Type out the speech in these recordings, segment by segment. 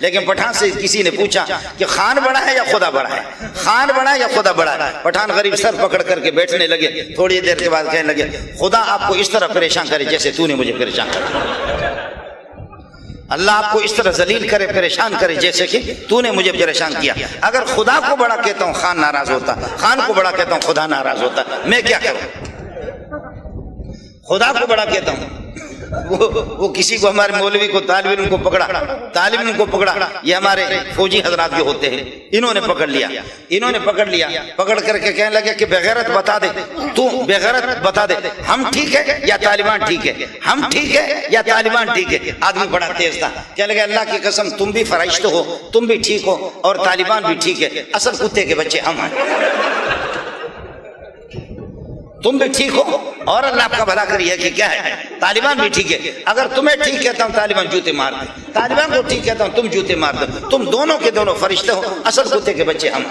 لیکن پٹھان سے کسی نے پوچھا کہ خان بڑا ہے یا خدا بڑا ہے، خان بڑا ہے یا خدا بڑا ہے؟ پٹھان غریب سر پکڑ کر کے بیٹھنے لگے، تھوڑی دیر کے بعد کہنے لگے خدا آپ کو اس طرح پریشان کرے جیسے تو نے مجھے پریشان کیا، اللہ آپ کو اس طرح ذلیل کرے پریشان کرے جیسے کہ تو نے مجھے پریشان کیا۔ اگر خدا کو بڑا کہتا ہوں خان ناراض ہوتا، خان کو بڑا کہتا ہوں خدا ناراض ہوتا، میں کیا کروں؟ خدا کو بڑا کہتا ہوں، وہ کسی کو ہمارے مولوی کو طالب علم کو پکڑا، یہ ہمارے فوجی حضرات جو ہوتے ہیں انہوں نے پکڑ لیا، پکڑ کر کے کہنے لگے کہ بغیرت بتا دے، تو بغیرت بتا دے، ہم ٹھیک ہے یا طالبان ٹھیک ہے، ہم ٹھیک ہے یا طالبان ٹھیک ہے؟ آدمی بڑا تیز تھا، کہنے لگے اللہ کی قسم تم بھی فرشتہ ہو، تم بھی ٹھیک ہو اور طالبان بھی ٹھیک ہے، اصل کتے کے بچے ہم ہیں، تم بھی ٹھیک ہو اور اللہ آپ کا بھلا کریے کہ کیا ہے طالبان بھی ٹھیک ہے، اگر تمہیں ٹھیک کہتا ہوں طالبان جوتے مار دیں، طالبان کو ٹھیک کہتا ہوں تم جوتے مار دو، تم دونوں کے دونوں فرشتے ہو، اصل کتے کے بچے ہم۔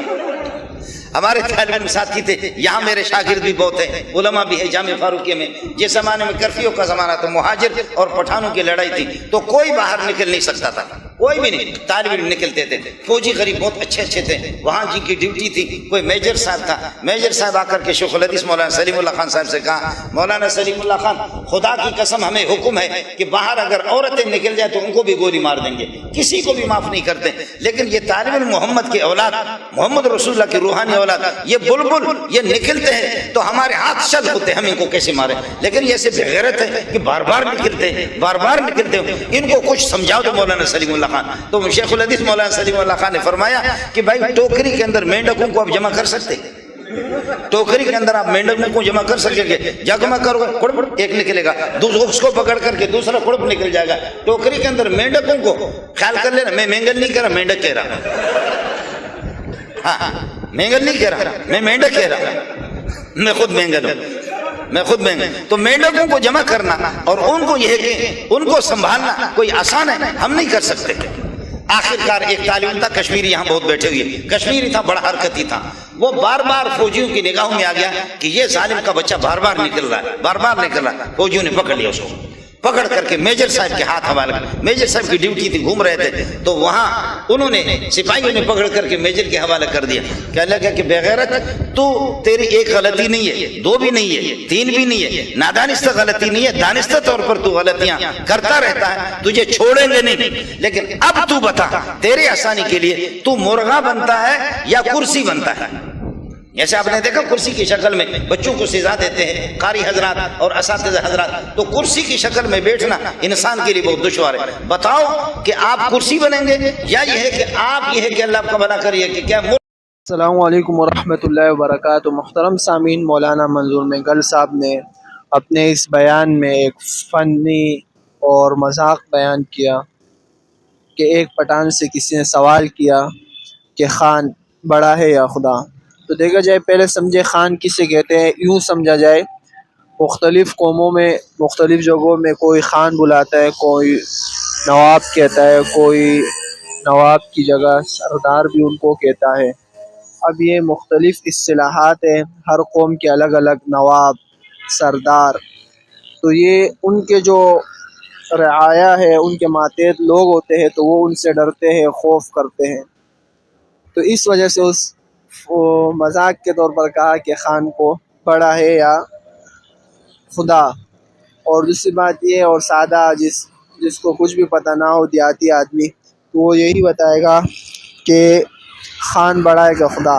ہمارے طالب علم ساتھی تھے، یہاں میرے شاگرد بھی بہت ہیں، علماء بھی ہے جامع فاروقیہ میں، جس زمانے میں کرفیو کا زمانہ تھا، مہاجر اور پٹھانوں کی لڑائی تھی تو کوئی باہر نکل نہیں سکتا تھا، کوئی بھی نہیں، طالب علم نکلتے تھے، فوجی غریب بہت اچھے تھے، وہاں جن کی ڈیوٹی تھی، کوئی میجر صاحب تھا، میجر صاحب آ کر کے شیخ الحدیث مولانا سلیم اللہ خان صاحب سے کہا مولانا سلیم اللہ خان خدا کی قسم ہمیں حکم ہے کہ باہر اگر عورتیں نکل جائیں تو ان کو بھی گولی مار دیں گے، کسی کو بھی معاف نہیں کرتے، لیکن یہ طالب علم محمد کی اولاد، محمد رسول اللہ کی روحانی اولاد، یہ بلبل یہ نکلتے ہیں تو ہمارے ہاتھ شل ہوتے ہیں، ہم ان کو کیسے مارے؟ لیکن یہ ایسے بغیرت ہے کہ بار بار نکلتے ہیں، ان کو کچھ سمجھاؤ تو مولانا سلیم اللہ خان، تو شیخ الحدیث مولانا سلیم اللہ خان نے فرمایا کہ بھائی ٹوکری کے اندر مینڈکوں کو آپ جمع کر سکتے، ٹوکری کے اندر آپ مینڈکوں کو جمع کر سکیں گے، جمع کرو گے کڑپ ایک نکلے گا، اس کو پکڑ کر کے دوسرا کڑپ نکل جائے گا، ٹوکری کے اندر مینڈکوں کو خیال کر لینا، میں مینگل نہیں کہہ رہا، مینڈک کہہ رہا، ہاں مینگل نہیں کہہ رہا، میں مینڈک کہہ رہا، میں خود مینگل ہوں، تو مینڈکوں کو جمع کرنا اور ان کو یہ کہ ان کو سنبھالنا کوئی آسان ہے؟ ہم نہیں کر سکتے۔ آخر کار ایک طالب علم تھا کشمیری، یہاں بہت بیٹھے ہوئے، کشمیری تھا، بڑا حرکتی تھا، وہ بار بار فوجیوں کی نگاہوں میں آ گیا کہ یہ ظالم کا بچہ بار بار نکل رہا ہے، فوجیوں نے پکڑ لیا اس کو، پکڑ کر کے میجر صاحب کے ہاتھ حوالے کر، میجر صاحب کی ڈیوٹی تھی، گھوم رہے تھے تو وہاں انہوں نے سپاہیوں نے پکڑ کر کے میجر کے حوالے کر دیا، کہنے لگا کہ بغیرت تو تیری ایک غلطی نہیں ہے، دو بھی نہیں ہے، تین بھی نہیں ہے، نادانستہ غلطی نہیں ہے، دانستہ طور پر تو غلطیاں کرتا رہتا ہے، تجھے چھوڑیں گے نہیں، لیکن اب تو بتا تیرے آسانی کے لیے تو مرغا بنتا ہے یا کرسی بنتا ہے؟ جیسے آپ نے دیکھا کرسی کی شکل میں بچوں کو سزا دیتے ہیں قاری حضرات اور اساتذہ حضرات، تو کرسی کی شکل میں بیٹھنا انسان کے لیے بہت دشوار ہے، بتاؤ کہ آپ کرسی بنیں گے یا یہ ہے کہ آپ یہ ہے کہ اللہ آپ کا بنا کریے کہ کیا؟ السلام علیکم ورحمۃ اللہ وبرکاتہ۔ محترم سامعین، مولانا منظور مینگل صاحب نے اپنے اس بیان میں ایک فنی اور مذاق بیان کیا کہ ایک پٹھان سے کسی نے سوال کیا کہ خان بڑا ہے یا خدا؟ تو دیکھا جائے پہلے سمجھے خان کسے کہتے ہیں، یوں سمجھا جائے مختلف قوموں میں مختلف جگہوں میں کوئی خان بلاتا ہے، کوئی نواب کہتا ہے، کوئی نواب کی جگہ سردار بھی ان کو کہتا ہے۔ اب یہ مختلف اصطلاحات ہیں، ہر قوم کے الگ الگ نواب، سردار، تو یہ ان کے جو رعایا ہے، ان کے ماتحت لوگ ہوتے ہیں تو وہ ان سے ڈرتے ہیں، خوف کرتے ہیں، تو اس وجہ سے اس مذاق کے طور پر کہا کہ خان کو بڑا ہے یا خدا۔ اور دوسری بات یہ، اور سادہ جس کو کچھ بھی پتہ نہ ہو، دیہاتی آدمی، تو وہ یہی بتائے گا کہ خان بڑا ہے کہ خدا،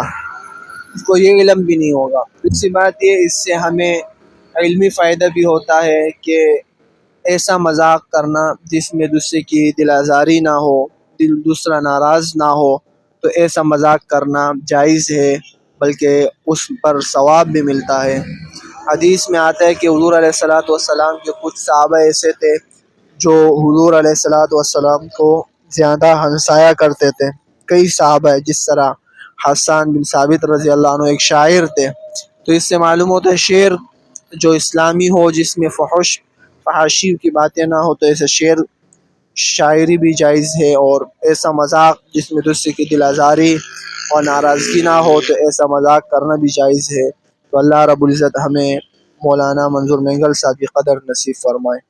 اس کو یہ علم بھی نہیں ہوگا۔ دوسری بات یہ، اس سے ہمیں علمی فائدہ بھی ہوتا ہے کہ ایسا مذاق کرنا جس میں دوسرے کی دل آزاری نہ ہو، دوسرا ناراض نہ ہو، تو ایسا مذاق کرنا جائز ہے، بلکہ اس پر ثواب بھی ملتا ہے۔ حدیث میں آتا ہے کہ حضور علیہ السلام کے کچھ صحابہ ایسے تھے جو حضور علیہ السلام کو زیادہ ہنسایا کرتے تھے، کئی صحابہ ہیں، جس طرح حسان بن ثابت رضی اللہ عنہ ایک شاعر تھے، تو اس سے معلوم ہوتا ہے شعر جو اسلامی ہو، جس میں فحاشی کی باتیں نہ ہو، تو ایسے شاعری بھی جائز ہے، اور ایسا مذاق جس میں دوسرے کی دل آزاری اور ناراضگی نہ ہو تو ایسا مذاق کرنا بھی جائز ہے۔ تو اللہ رب العزت ہمیں مولانا منظور مینگل صاحب کی قدر نصیب فرمائے۔